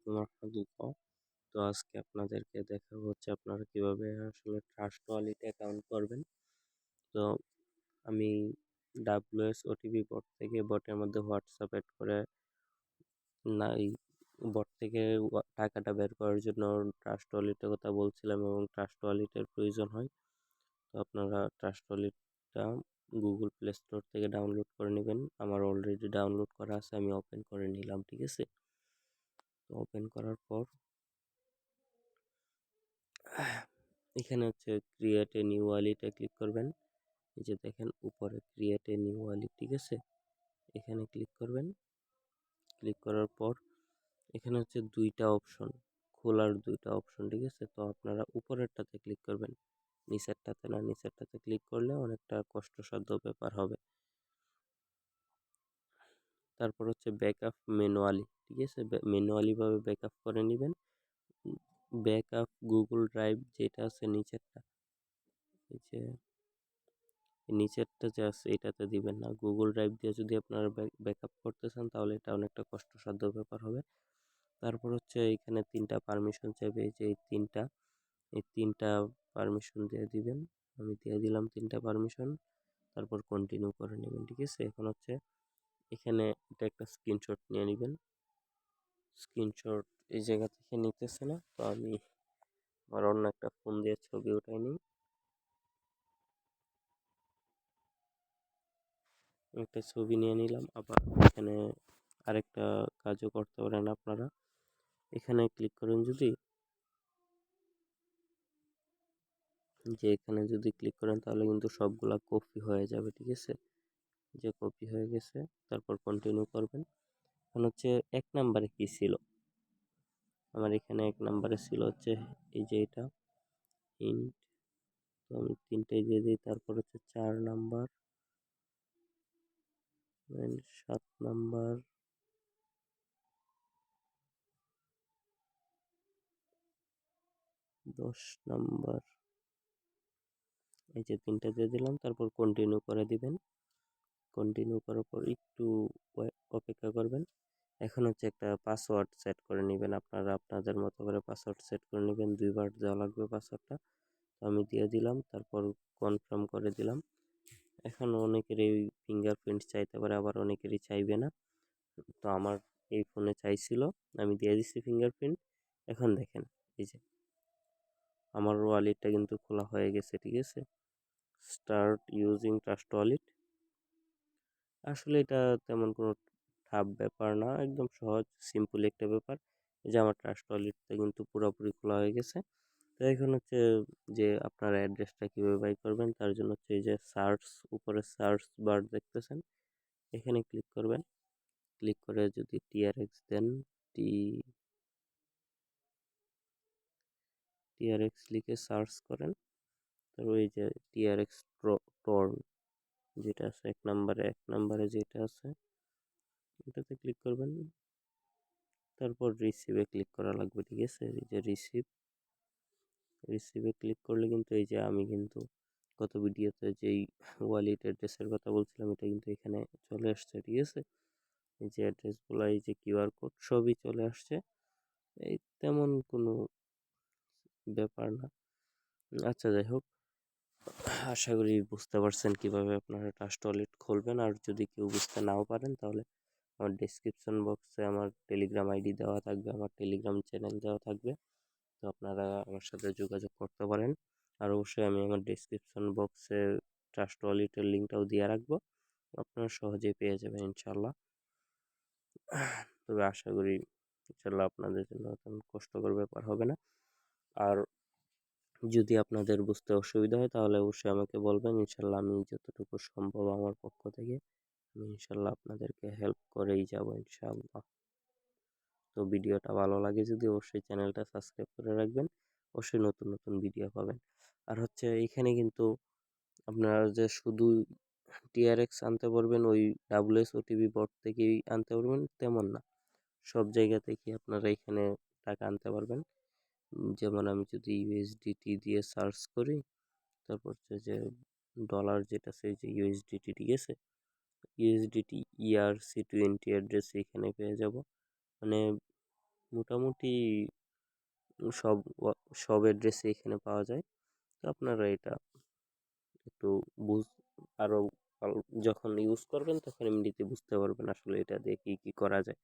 আলাইকুম রহমতুল্লাহ। তো আজকে আপনাদেরকে দেখাবো হচ্ছে আপনারা কিভাবে আসলে ট্রাস্ট ওয়ালেট অ্যাকাউন্ট করবেন। তো আমি ডাব্লিউএস ওটিপি বট থেকে বটের মধ্যে হোয়াটসঅ্যাপ অ্যাড করে এই বট থেকে টাকাটা বের করার জন্য ট্রাস্ট ওয়ালেটের কথা বলছিলাম এবং ট্রাস্ট ওয়ালেটের প্রয়োজন হয়। তো আপনারা ট্রাস্ট ওয়ালেটটা গুগল প্লে স্টোর থেকে ডাউনলোড করে নেবেন। আমার অলরেডি ডাউনলোড করা আছে, আমি ওপেন করে নিলাম। ঠিক আছে, তো ওপেন করার পর এখানে হচ্ছে ক্রিয়েট এ নিউ ওয়ালেটে ক্লিক করবেন। এই যে দেখেন উপরে ক্রিয়েট এ নিউ ওয়ালেট, ঠিক আছে, এখানে ক্লিক করবেন। ক্লিক করার পর এখানে হচ্ছে দুইটা অপশন, খোলার দুইটা অপশন, ঠিক আছে। তো আপনারা উপরেরটাতে ক্লিক করবেন, নিচেরটাতে না। নিচেরটাতে ক্লিক করলে অনেকটা কষ্টসাধ্য ব্যাপার হবে। তারপর হচ্ছে ব্যাকআপ ম্যানুয়ালি, ঠিক আছে, ম্যানুয়ালি ভাবে ব্যাকআপ করে নেবেন। ব্যাকআপ গুগল ড্রাইভ যেটা আছে নিচেরটা, এই যে নিচেরটা যে আছে এটাতে দিবেন না। গুগল ড্রাইভ দিয়ে যদি আপনারা ব্যাকআপ করতে চান তাহলে এটা অনেকটা কষ্টসাধ্য ব্যাপার হবে। তারপর হচ্ছে এখানে তিনটা পারমিশন চাইবে, এই যে এই তিনটা পারমিশন দিয়ে দিবেন। আমি দিয়ে দিলাম তিনটা পারমিশন। তারপর কন্টিনিউ করে নেবেন, ঠিক আছে। এখন হচ্ছে এখানে এটা একটা স্ক্রিনশট নিয়ে নেবেন। স্ক্রিনশট এই জায়গা থেকে নিতেছে না, তো আমি আমার অন্য একটা ফোন দিয়ে ছবি উঠাই নিই। একটা ছবি নিয়ে নিলাম। আবার এখানে আরেকটা কাজও করতে পারেন আপনারা। এখানে ক্লিক করেন যদি, যে এখানে যদি ক্লিক করেন তাহলে কিন্তু সবগুলা কপি হয়ে যাবে, ঠিক আছে। যে কপি হয়ে গেছে, তারপর কন্টিনিউ করবেন। এখন হচ্ছে এক নাম্বারে কি ছিল, আমার এখানে এক নাম্বারে ছিল হচ্ছে এই যে এটা ইন্ট। তো আমি তিনটাই দিয়ে দিই। তারপর হচ্ছে 4 নাম্বার, 7 নাম্বার, 10 নাম্বার, এই যে তিনটা দিয়ে দিলাম। তারপর কন্টিনিউ করে দিবেন। কন্টিনিউ করার পর একটু অপেক্ষা করবেন। এখন হচ্ছে একটা পাসওয়ার্ড সেট করে নেবেন। আপনারা আপনাদের মতো করে পাসওয়ার্ড সেট করে নেবেন। 2বার দেওয়া লাগবে পাসওয়ার্ডটা। তো আমি দিয়ে দিলাম, তারপর কনফার্ম করে দিলাম। এখন অনেকেরই ফিঙ্গারপ্রিন্ট চাইতে পারে, আবার অনেকেরই চাইবে না। তো আমার এই ফোনে চাইছিল, আমি দিয়ে দিচ্ছি ফিঙ্গারপ্রিন্ট। এখন দেখেন এই যে আমার ওয়ালেটটা কিন্তু খোলা হয়ে গেছে, ঠিক আছে। Start using trust wallet. আসলে এটা তেমন কোনো টাফ ব্যাপার না, একদম সহজ সিম্পল একটা ব্যাপার। এই যে আমার ট্রাস্ট ওয়ালেটটা কিন্তু পুরোপুরি খোলা হয়ে গেছে। তো এখন হচ্ছে যে আপনার অ্যাড্রেসটা কীভাবে বাই করবেন, তার জন্য হচ্ছে এই যে সার্চ, উপরে সার্চ বার দেখতেছেন, এখানে ক্লিক করবেন। ক্লিক করে যদি টিআরএক্স দেন, টিআরএক্স লিখে সার্চ করেন, তো ওই যে টিআরএক্স টর্ন যেটা আছে এক নম্বরে যেটা আছে এটাতে ক্লিক করবেন। তারপর রিসিভে ক্লিক করা লাগবে, ঠিক আছে। এই যে রিসিভে ক্লিক করলে কিন্তু এই যে আমি কিন্তু গত ভিডিওতে যেই ওয়ালেট অ্যাড্রেসের কথা বলছিলাম এটা কিন্তু এখানে চলে আসছে, ঠিক আছে। এই যে অ্যাড্রেসগুলো, এই যে কিউআর কোড সবই চলে আসছে। এই তেমন কোনো ব্যাপার না। আচ্ছা, যাই হোক, আশা করি বুঝতে পারছেন কিভাবে আপনারা ট্রাস্ট ওয়ালেট খুলবেন। আর যদি কেউ বুঝতে নাও পারেন তাহলে আমার ডেসক্রিপশন বক্সে আমার টেলিগ্রাম আইডি দেওয়া থাকবে, আমার টেলিগ্রাম চ্যানেল দেওয়া থাকবে। তো আপনারা আমার সাথে যোগাযোগ করতে পারেন। আর অবশ্যই আমি আমার ডেসক্রিপশন বক্সে ট্রাস্ট ওয়ালেটের লিঙ্কটাও দিয়ে রাখবো, আপনারা সহজেই পেয়ে যাবেন ইনশাল্লাহ। তবে আশা করি ইনশাল্লাহ আপনাদের জন্য তেমন কষ্টকর ব্যাপার হবে না। আর যদি আপনাদের বুঝতে অসুবিধা হয় তাহলে অবশ্যই আমাকে বলবেন, ইনশাল্লাহ আমি যতটুকু সম্ভব আমার পক্ষ থেকে আমি ইনশাল্লাহ আপনাদেরকে হেল্প করেই যাব ইনশাল্লাহ। তো ভিডিওটা ভালো লাগে যদি অবশ্যই চ্যানেলটা সাবস্ক্রাইব করে রাখবেন, অবশ্যই নতুন নতুন ভিডিও পাবেন। আর হচ্ছে এখানে কিন্তু আপনারা যে শুধু টিআরএক্স আনতে পারবেন ওই ডাব্লিউএস ওটিপি বট থেকেই আনতে পারবেন তেমন না, সব জায়গা থেকে আপনারা এখানে টাকা আনতে পারবেন। যেমন আমি যদি ইউএসডিটি দিয়ে সার্চ করি, তারপর হচ্ছে যে ডলার যেটা সেই যে ইউএসডিটি, ঠিক আছে, ইউএসডিটি ERC20 অ্যাড্রেস এখানে পেয়ে যাব। মানে মোটামুটি সব সব অ্যাড্রেসে এখানে পাওয়া যায়। তো আপনারা এটা একটু বুঝ আরো যখন ইউজ করবেন তখন এমনিতে বুঝতে পারবেন আসলে এটা দিয়ে কি কি করা যায়।